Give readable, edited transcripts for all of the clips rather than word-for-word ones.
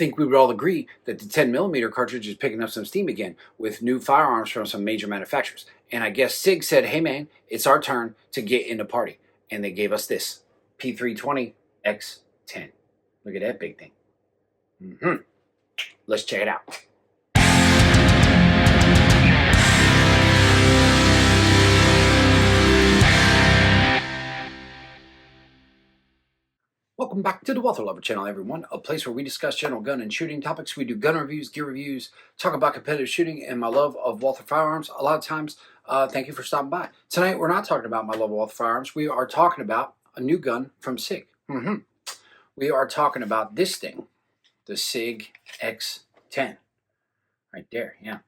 think we would all agree that the 10mm cartridge is picking up some steam again with new firearms from some major manufacturers. And I guess Sig said, hey man, it's our turn to get in the party. And they gave us this P320 X10. Look at that big thing. Let's check it out. Welcome back to the Wealth Lover channel, everyone. A place where we discuss general gun and shooting topics. We do gun reviews, gear reviews, talk about competitive shooting, and my love of Walther firearms. A lot of times, thank you for stopping by. Tonight, we're not talking about my love of Walther firearms. We are talking about a new gun from Sig. We are talking about this thing, the Sig X10. Right there, yeah.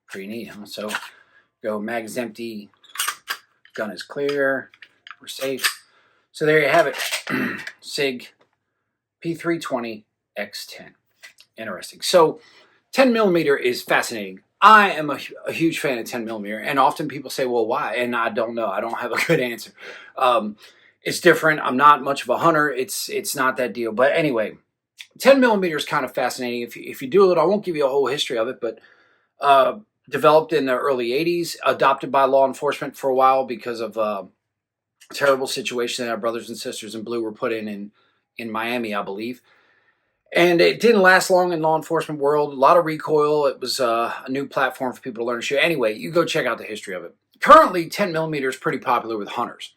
Pretty neat, huh? So, go mag's empty, gun is clear, we're safe. So there you have it, Sig P320 X10. Interesting. So 10mm is fascinating. I am a huge fan of 10mm, and often people say, well, why? And I don't know. I don't have a good answer. It's different. I'm not much of a hunter. It's not that deal. But anyway, 10mm is kind of fascinating. If you do it, I won't give you a whole history of it, but developed in the early 80s, adopted by law enforcement for a while because of terrible situation that our brothers and sisters in blue were put in Miami, I believe. And it didn't last long in law enforcement world. A lot of recoil. It was a new platform for people to learn to shoot. Anyway, you go check out the history of it. Currently, 10mm is pretty popular with hunters.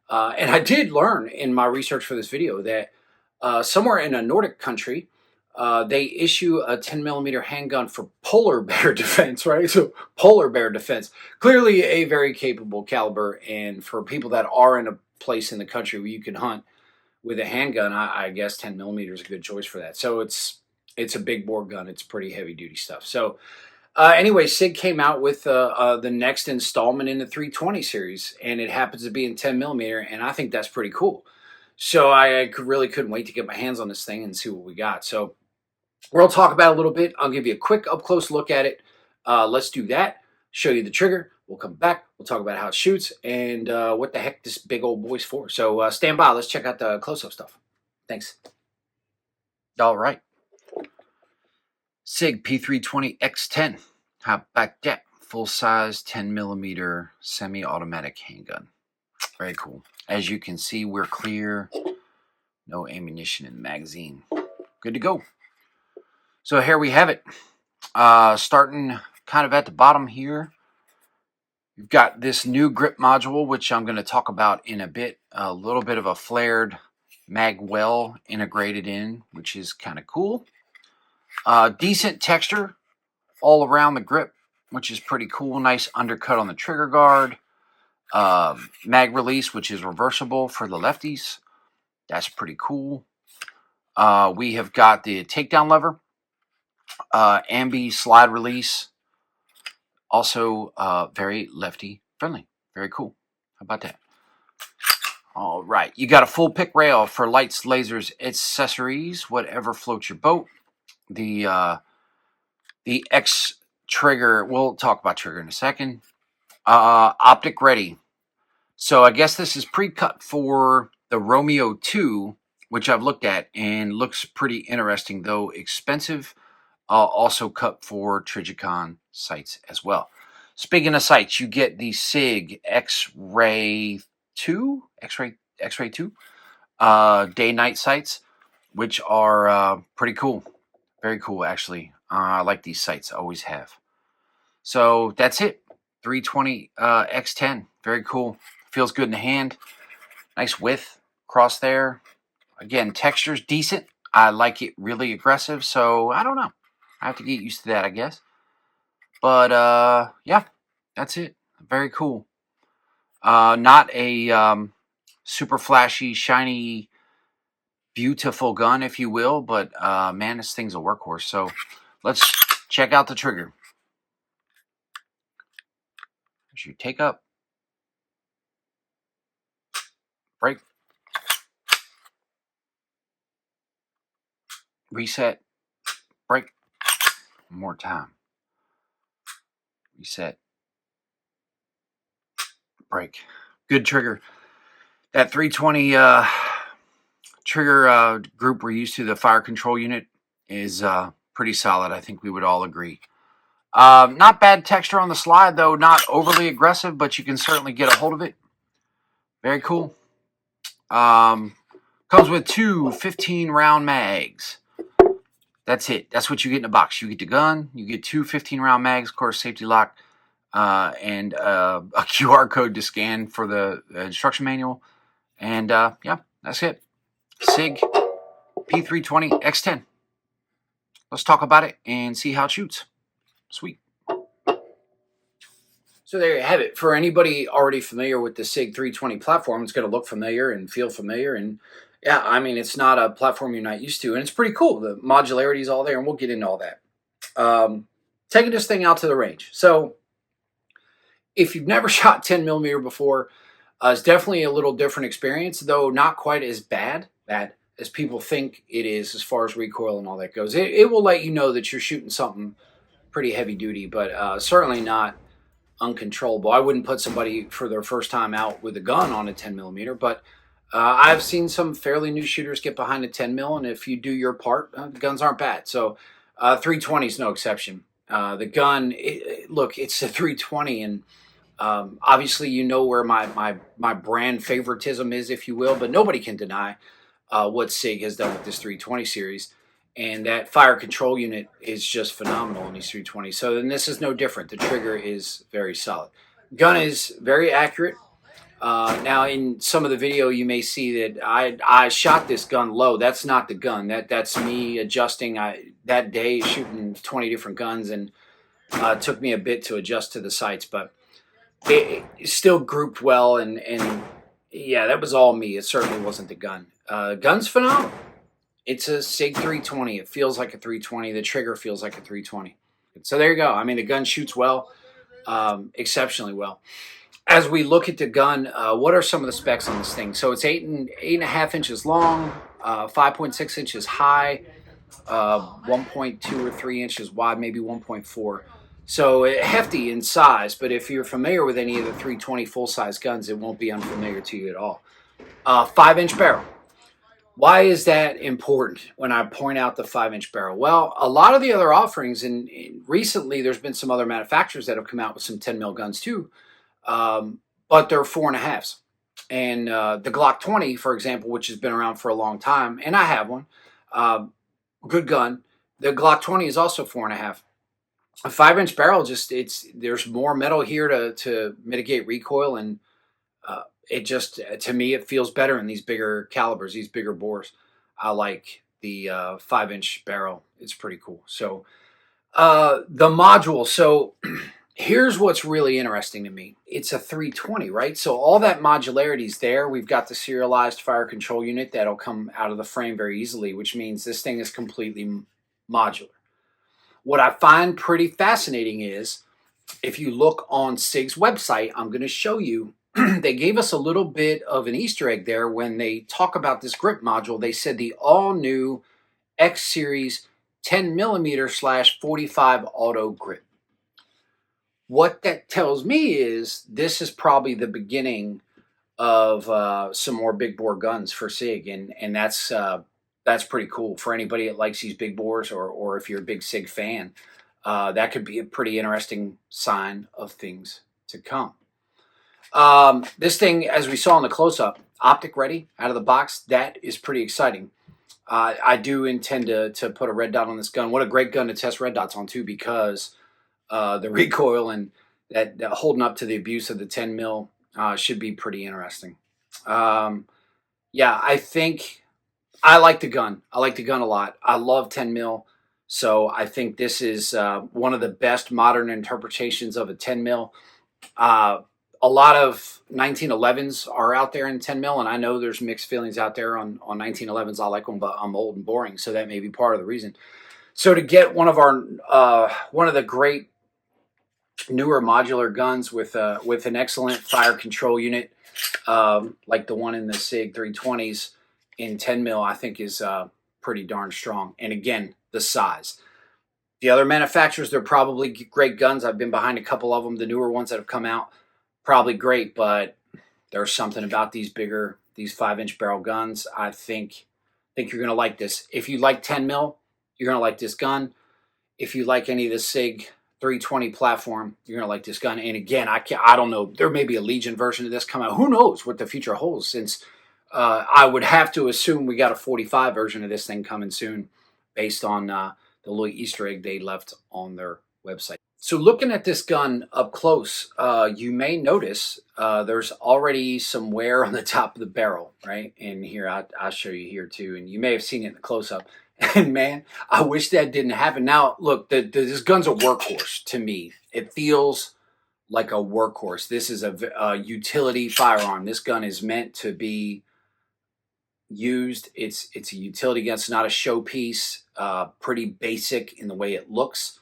And I did learn in my research for this video that somewhere in a Nordic country, they issue a 10mm handgun for polar bear defense, right? So polar bear defense, clearly a very capable caliber. And for people that are in a place in the country where you can hunt with a handgun, I guess 10mm is a good choice for that. So it's a big bore gun. It's pretty heavy duty stuff. So anyway, Sig came out with the next installment in the 320 series, and it happens to be in 10mm, and I think that's pretty cool. So I really couldn't wait to get my hands on this thing and see what we got. So we'll talk about it a little bit. I'll give you a quick up-close look at it. Let's do that. Show you the trigger. We'll come back. We'll talk about how it shoots and what the heck this big old boy's for. So stand by. Let's check out the close-up stuff. Thanks. All right. Sig P320 X10. How about that? Full-size 10mm semi-automatic handgun. Very cool. As you can see, we're clear. No ammunition in the magazine. Good to go. So here we have it. Starting kind of at the bottom here, you've got this new grip module, which I'm going to talk about in a bit. A little bit of a flared mag well integrated in, which is kind of cool. Decent texture all around the grip, which is pretty cool. Nice undercut on the trigger guard. Mag release, which is reversible for the lefties. That's pretty cool. We have got the takedown lever. Ambi slide release. Also very lefty friendly. Very cool. How about that? All right. You got a full pick rail for lights, lasers, accessories, whatever floats your boat. The X trigger, we'll talk about trigger in a second. Optic ready. So I guess this is pre-cut for the Romeo 2, which I've looked at and looks pretty interesting, though expensive. Also cut for Trijicon sights as well. Speaking of sights, you get the Sig X-Ray 2, X-Ray 2 day-night sights, which are pretty cool. Very cool, actually. I like these sights. I always have. So that's it. 320 X10. Very cool. Feels good in the hand. Nice width across there. Again, texture's decent. I like it really aggressive, so I don't know. I have to get used to that, I guess. But, yeah, that's it. Very cool. Not a super flashy, shiny, beautiful gun, if you will, but, man, this thing's a workhorse. So let's check out the trigger. As you take up, break, reset, break. One more time. Reset, break. Good trigger. That 320 trigger group we're used to, the fire control unit, is pretty solid. I think we would all agree. Not bad texture on the slide, though. Not overly aggressive, but you can certainly get a hold of it. Very cool. Comes with two 15-round mags. That's it. That's what you get in a box. You get the gun. You get two 15-round mags, of course, safety lock, and a QR code to scan for the instruction manual. And yeah, that's it. Sig P320 X10. Let's talk about it and see how it shoots. Sweet. So there you have it. For anybody already familiar with the Sig 320 platform, it's going to look familiar and feel familiar. And yeah, I mean, it's not a platform you're not used to. And it's pretty cool. The modularity is all there, and we'll get into all that. Taking this thing out to the range. So if you've never shot 10 millimeter before, it's definitely a little different experience, though not quite as bad as people think it is as far as recoil and all that goes. It will let you know that you're shooting something pretty heavy duty, but certainly not uncontrollable. I wouldn't put somebody for their first time out with a gun on a 10 millimeter, but I've seen some fairly new shooters get behind a 10 mil, and if you do your part, the guns aren't bad. So 320 is no exception. The gun, look, it's a 320, and obviously you know where my brand favoritism is, if you will, but nobody can deny what Sig has done with this 320 series. And that fire control unit is just phenomenal in these 320. So then this is no different. The trigger is very solid. Gun is very accurate. Now in some of the video you may see that I shot this gun low. That's not the gun. That's me adjusting. That day shooting 20 different guns, and it took me a bit to adjust to the sights, but it still grouped well, and yeah, that was all me. It certainly wasn't the gun. Gun's phenomenal. It's a Sig 320. It feels like a 320. The trigger feels like a 320. So there you go. I mean, the gun shoots well, exceptionally well. As we look at the gun, what are some of the specs on this thing? So it's 8.5 inches long, 5.6 inches high, 1.2 or 3 inches wide, maybe 1.4. So hefty in size, but if you're familiar with any of the 320 full-size guns, it won't be unfamiliar to you at all. 5-inch barrel. Why is that important when I point out the 5-inch barrel? Well, a lot of the other offerings, and recently there's been some other manufacturers that have come out with some 10 mil guns too, but they're 4.5s. And the Glock 20, for example, which has been around for a long time, and I have one, good gun. The Glock 20 is also 4.5. A 5-inch barrel, there's more metal here to mitigate recoil, and it just, to me, it feels better in these bigger calibers, these bigger bores. I like the 5-inch barrel. It's pretty cool. So the module. So here's what's really interesting to me. It's a 320, right? So all that modularity is there. We've got the serialized fire control unit that'll come out of the frame very easily, which means this thing is completely modular. What I find pretty fascinating is, if you look on Sig's website, I'm going to show you, they gave us a little bit of an Easter egg there when they talk about this grip module. They said the all-new X Series 10 millimeter / 45 auto grip. What that tells me is this is probably the beginning of some more big bore guns for Sig, and that's pretty cool for anybody that likes these big bores, or if you're a big Sig fan, that could be a pretty interesting sign of things to come. This thing, as we saw in the close-up, optic ready out of the box. That is pretty exciting. I do intend to put a red dot on this gun. What a great gun to test red dots on too, because the recoil and that holding up to the abuse of the 10 mil should be pretty interesting. Yeah, I think I like the gun. I like the gun a lot. I love 10 mil. So I think this is one of the best modern interpretations of a 10 mil. A lot of 1911s are out there in 10 mil, and I know there's mixed feelings out there on 1911s. I like them, but I'm old and boring, so that may be part of the reason. So to get one of the great newer modular guns with an excellent fire control unit, like the one in the Sig 320s in 10 mil, I think is pretty darn strong. And again, the size. The other manufacturers, they're probably great guns. I've been behind a couple of them. The newer ones that have come out, probably great, but there's something about these 5-inch barrel guns. I think you're going to like this. If you like 10 mil, You're going to like this gun. If you like any of the Sig 320 platform, you're going to like this gun. And again, I don't know. There may be a Legion version of this come out. Who knows what the future holds, since I would have to assume we got a 45 version of this thing coming soon based on the little Easter egg they left on their website. So looking at this gun up close, you may notice there's already some wear on the top of the barrel, right? And here, I'll show you here too. And you may have seen it in the close-up. And man, I wish that didn't happen. Now, look, this gun's a workhorse to me. It feels like a workhorse. This is a utility firearm. This gun is meant to be used. It's a utility gun. It's not a showpiece. Pretty basic in the way it looks.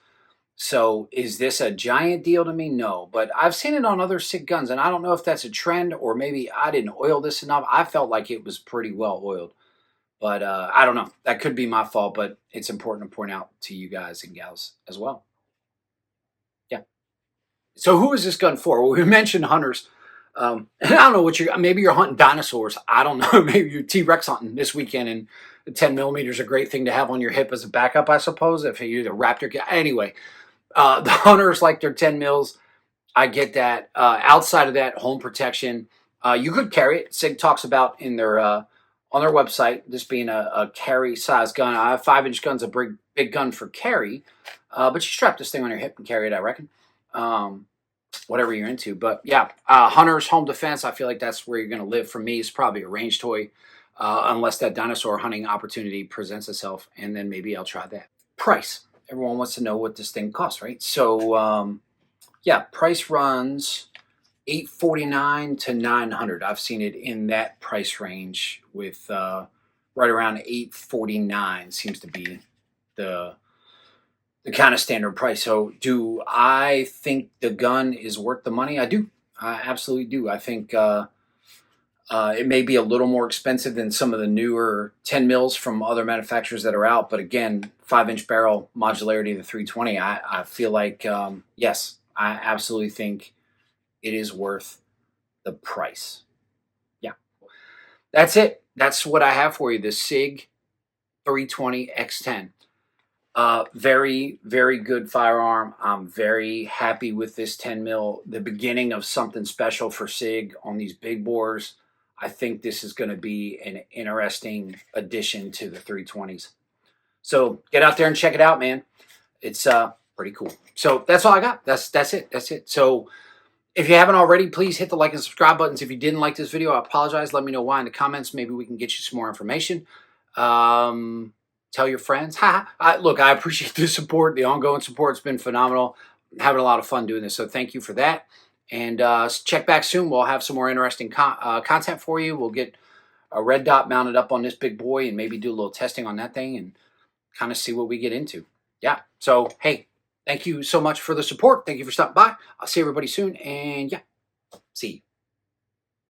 So is this a giant deal to me? No, but I've seen it on other Sig guns, and I don't know if that's a trend or maybe I didn't oil this enough. I felt like it was pretty well oiled, but I don't know. That could be my fault, but it's important to point out to you guys and gals as well. Yeah. So who is this gun for? Well, we mentioned hunters. And I don't know what maybe you're hunting dinosaurs. I don't know. Maybe you're T-Rex hunting this weekend, and the 10 millimeter is a great thing to have on your hip as a backup, I suppose, if you're the raptor. Anyway, the hunters like their 10 mils. I get that. Outside of that, home protection, you could carry it. Sig talks about in their on their website this being a carry size gun. 5-inch gun's a big gun for carry, but you strap this thing on your hip and carry it, I reckon. Whatever you're into. But yeah, hunters, home defense, I feel like that's where you're going to live. For me, it's probably a range toy, unless that dinosaur hunting opportunity presents itself, and then maybe I'll try that. Price. Everyone wants to know what this thing costs, right? So yeah, price runs $849 to $900. I've seen it in that price range, with right around $849 seems to be the kind of standard price. So do I think the gun is worth the money? I do. I absolutely do. I think it may be a little more expensive than some of the newer 10 mils from other manufacturers that are out. But again, 5-inch barrel, modularity of the 320. I feel like, yes, I absolutely think it is worth the price. Yeah. That's it. That's what I have for you. The Sig 320 X10. Very, very good firearm. I'm very happy with this 10 mil. The beginning of something special for Sig on these big bores. I think this is going to be an interesting addition to the 320s. So get out there and check it out, man. It's pretty cool. So that's all I got. That's it. That's it. So if you haven't already, please hit the like and subscribe buttons. If you didn't like this video, I apologize. Let me know why in the comments. Maybe we can get you some more information. Tell your friends. Look, I appreciate the support. The ongoing support has been phenomenal. I'm having a lot of fun doing this, so thank you for that. And check back soon. We'll have some more interesting content for you. We'll get a red dot mounted up on this big boy and maybe do a little testing on that thing and kind of see what we get into. Yeah, so hey, thank you so much for the support. Thank you for stopping by. I'll see everybody soon, and yeah, see you.